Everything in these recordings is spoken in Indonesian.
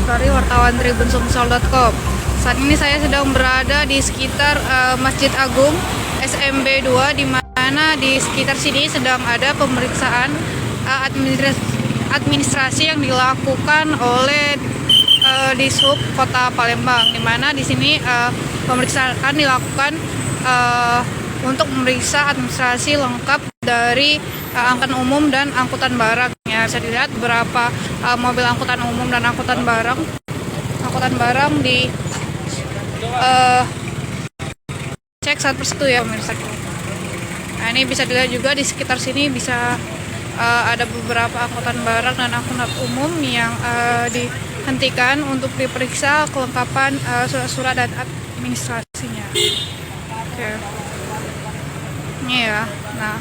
Dari wartawan tribunsumsel.com. Saat ini saya sedang berada di sekitar Masjid Agung SMB 2, di mana di sekitar sini sedang ada pemeriksaan administrasi yang dilakukan oleh Dishub Kota Palembang, di mana di sini pemeriksaan dilakukan untuk memeriksa administrasi lengkap dari angkutan umum dan angkutan barang. Ya, bisa dilihat beberapa mobil angkutan umum dan angkutan barang di cek satu persatu ya pemirsa. Nah, ini bisa dilihat juga di sekitar sini bisa ada beberapa angkutan barang dan angkutan umum yang dihentikan untuk diperiksa kelengkapan surat-surat dan administrasinya. Oke. Ini ya. Nah,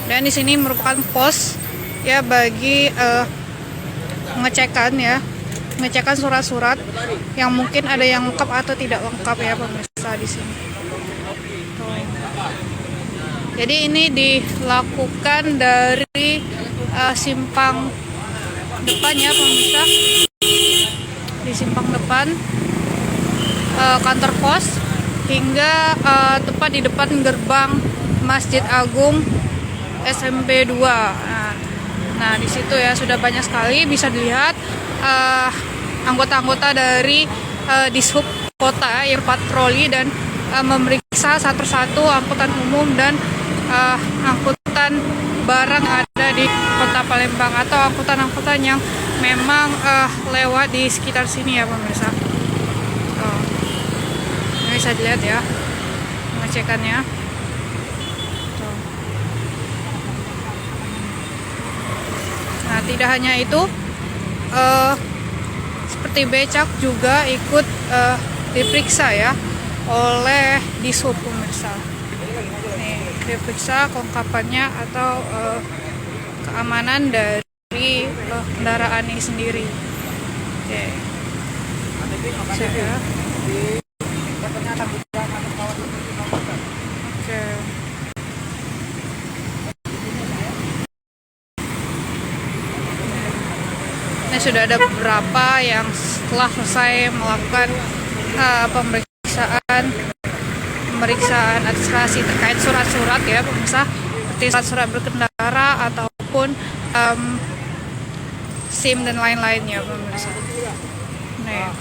dan di sini merupakan pos ya bagi pengecekan surat-surat yang mungkin ada yang lengkap atau tidak lengkap ya pemirsa di sini. Tuh. Jadi ini dilakukan dari simpang depan ya pemirsa, di simpang depan kantor pos hingga tepat di depan gerbang Masjid Agung SMB 2. Nah, di situ ya sudah banyak sekali bisa dilihat anggota-anggota dari Dishub Kota yang patroli dan memeriksa satu persatu angkutan umum dan angkutan barang ada di Kota Palembang atau angkutan-angkutan yang memang lewat di sekitar sini ya pemirsa. Ini bisa dilihat ya pengecekannya. Nah, tidak hanya itu, seperti becak juga ikut diperiksa ya oleh Dishub pemirsa. Nih, diperiksa kelengkapannya atau keamanan dari kendaraan ini sendiri. Oke. Oke. Ini sudah ada beberapa yang setelah selesai melakukan pemeriksaan administrasi terkait surat-surat ya pemirsa, seperti surat berkendara ataupun SIM dan lain-lainnya pemirsa. Nih.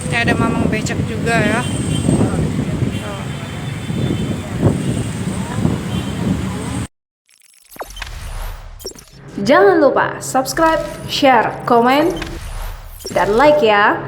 Ini ada mamang becak juga ya. Jangan lupa subscribe, share, komen, dan like ya.